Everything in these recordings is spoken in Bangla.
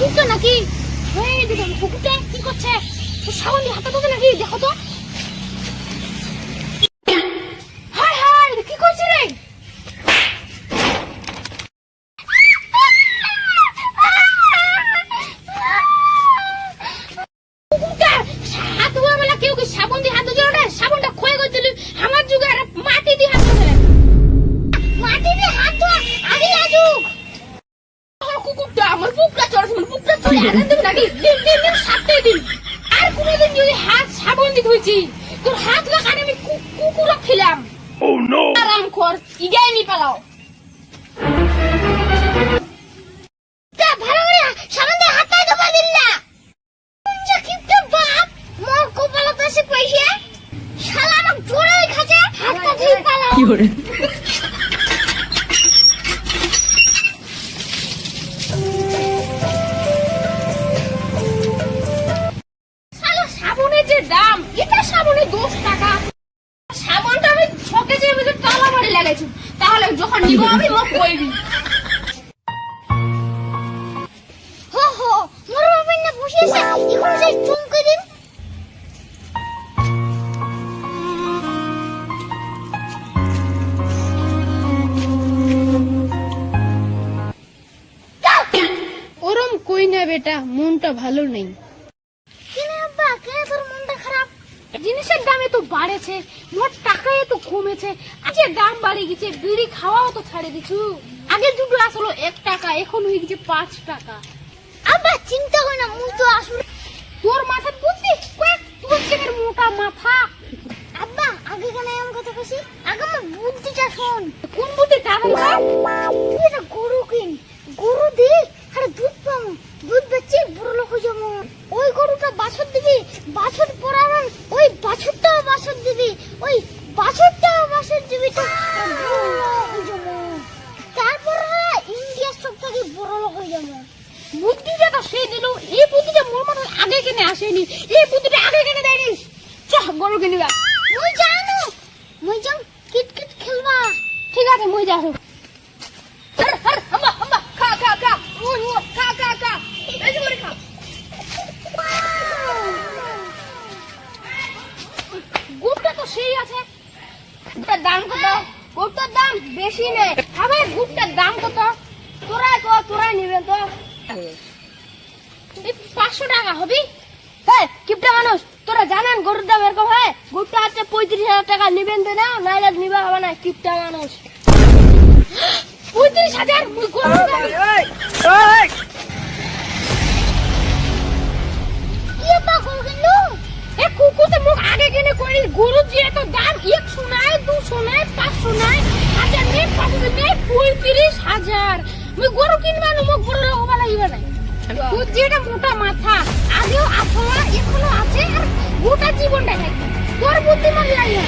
কুকুরটা নাকি? এই দেখো কুকুরটা কি করছে? সাবান দিয়ে হাতে ধোছে নাকি? দেখো তো। হায় হায়, কি করছে রে? কুকুরটা হাত ধোয়া বেলা কেউ কি সাবান দিয়ে হাত ধোছে না? সাবানটা ক্ষয়ে গেছে। আমার যুগে আর মাটি দিয়ে হাত ধোছে। মাটি দিয়ে হাত ধোয়া আগে লাজুক। কুকুরটা আমার বুকটা চড়ছে, বুকটা চড়ে আনন্দ দেবে নাকি? দিন 7 দিন আর কোনোদিন যদি হাত সাবান দিয়ে ধুইছি তোর হাত লাগানে আমি কুকুরও খেলাম। Oh no! আরাম কর, ইগাই নি পালাও। তা ভালো করে সাবান দিয়ে হাতটাই ধোয়া দিল না। যা কিপটা বাপ মোর কপালতে এসে পয়সা শালা আমাক জোরেই খাচ্ছে। হাতটা ধুই পালাও। কি করে? সাবানের যে দাম, এটা সাবানে 10 টাকা। সাবানটা আমি ছকে যে আমি তালা মারি লাগাইছি, তাহলে যখন নিব আমি মোক কইবি। হো হো মোর বাবা না বসেছে, এখন যাই চুমকে দিন। ওরম কই না বেটা, মনটা ভালো নেই। জিনিসের দাম এত বাড়েছে, মোট টাকা এত কমেছে, আজকে দাম বাড়ে গেছে। বিড়ি খাওয়াও তো ছাড়ে দিছু। আগে দুটো আসলো 1 টাকা, এখন হয়ে গেছে 5 টাকা। আব্বা চিন্তা কর না, মুই তো আসলে তোর মাথা বুদ্ধি কই, তোর চেকের মোটা মাথা। আব্বা আগে কেন এমন কথা কইছি? আগে আমার বুদ্ধিটা শোন। কোন বুদ্ধি? কারণ তুই একটা গরু কিন, গরু দি আরে দুধ পাম, দুধ বেচে বড় লোক হয়ে যাবো। ওই গরুটা বাছুর দিবি, বাছুর পরাবেন, ওই বাছুরটাও বাছুর দিবি, ওই বাছুরটাও বাছুর দিবি, তো বড় লোক হয়ে যাবো। তারপর ইন্ডিয়ার সব থেকে বড় লোক হয়ে যাবো। বুদ্ধিটা তো সে দিল, এই বুদ্ধিটা মোর মাথায় আগে কেনে আসেনি, এই বুদ্ধিটা আগে কেনে দেয়নি। চল গরু কিনিবা। মুই জানো, মুই যাম কিটকিট খেলবা। ঠিক আছে মুই যাবো। গুড়টা তো সেই আছে। গুড়টার দাম কত? গুড়টার দাম বেশি নেই। আবার গুড়টার দাম কত? তোরাই নিবেন তো 500 টাকা হবে। হ্যাঁ কিপটা মানুষ, তোরা জানেন গরুর দাম এরকম হয়? গুড়টা হচ্ছে 35,000 টাকা, নিবেন তো নাও, নাইলে নিবা হবে না। কিপটা মানুষ 35,000 মুই গরুর দাম আগে কিনে করি। গরু যে এত দাম, 100 নাই, 200 নাই, 500 নাই, 1000 নেই, 500 নেই, 35,000। মুই গরু কিনবা না, মোক বড় লোক হবা লাগিবা নাই। তোর যেটা মোটা মাথা আগেও আছে, এখনো আছে, আর গোটা জীবনটা থাকবে। তোর বুদ্ধিমান লাগে।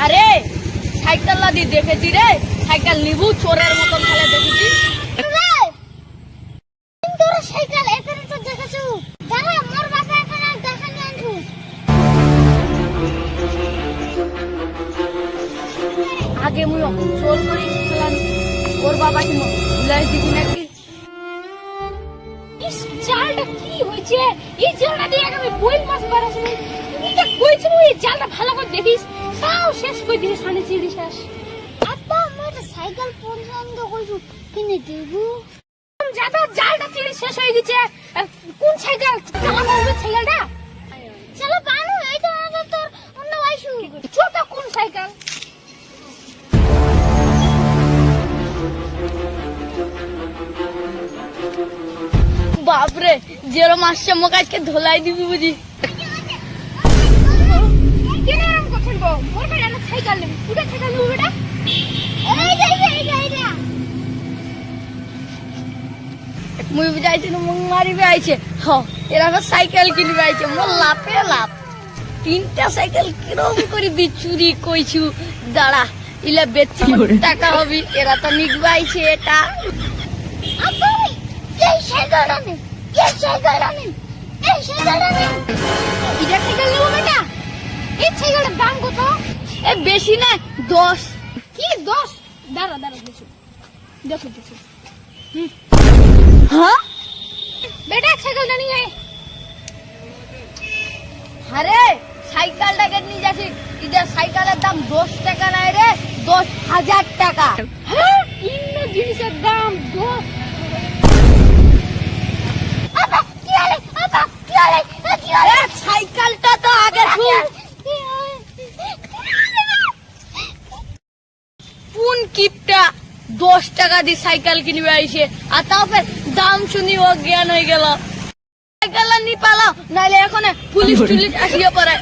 আরে সাইকেল লাদি দেখেছি রে, সাইকেল নিবু চোরের মতন খেলে দেখেছি। তোর সাইকেল এখানে তো দেখেছো, দেখা মোর বাবা এখানে দেখানি আনছু। আগে মুই চোর করে খেলাম, ওর বাবা কি ভুলাই দিবি নাকি? এই জালটা কি হয়েছে? এই জালটা দিয়ে আমি বইল মাছ বাড়াছি। এটা কইছি এই জালটা ভালো করে দেখিস, তাও শেষ করে দিলে সানে চিড়ি শেষ। আব্বা আমার সাইকেল পছন্দ কইছু, কিনে দেব। যাবা জালটা চিড়ি শেষ হয়ে গেছে। কোন সাইকেল চালানো হবে? সাইকেলটা চলো বানু, এই তো তোর অন্য আইছু। ছোট কোন সাইকেল? বাপরে যেরম আসছে মোক আজকে ধোলাই দিবি বুঝি। কেন এরকম করছেন গো? মোর বাড়ি একটা সাইকেল নেব, কুটা সাইকেল নেব বেটা? এই মুই বুঝাইছি মোক মারিবে আইছে। হ এরা সাইকেল কিনবে আইছে, মোর লাভে লাভ। 3টা সাইকেল কিরম করে দি চুরি কইছু। দাঁড়া ইলা বেচি টাকা হবি, এরা তো নিগবা আইছে। এটা আব্বা এই সাইকেলটা নে, এই সাইকেলটা নে, এই সাইকেলটা নে। এটা সাইকেল নেব বেটা? এই সাইকেলের দাম কত? এ বেশি না 10। কি 10? দাঁড়া দাঁড়া দেখো দেখো দেখো হ্যাঁ বেটা সাইকেলটা নিয়ে আয়। আরে সাইকেলটাকে নিয়ে যাচ্ছি, এটা সাইকেলের দাম 10 টাকা নাই রে, 10,000 টাকা। হ্যাঁ ইন্ন জিনিসের দাম 10। আপা কি হলে আপা কি হলে কি হলে এ সাইকেলটা তো আগে ছুট। কোন কিপটা 10 টাকা দিয়ে সাইকেল কিনবে আইছে, আর তারপরে দাম শুনি অজ্ঞান হয়ে গেল। সাইকেল নি পালাও, নাইলে এখন পুলিশ টুলিশ আসিয়ে পড়ে।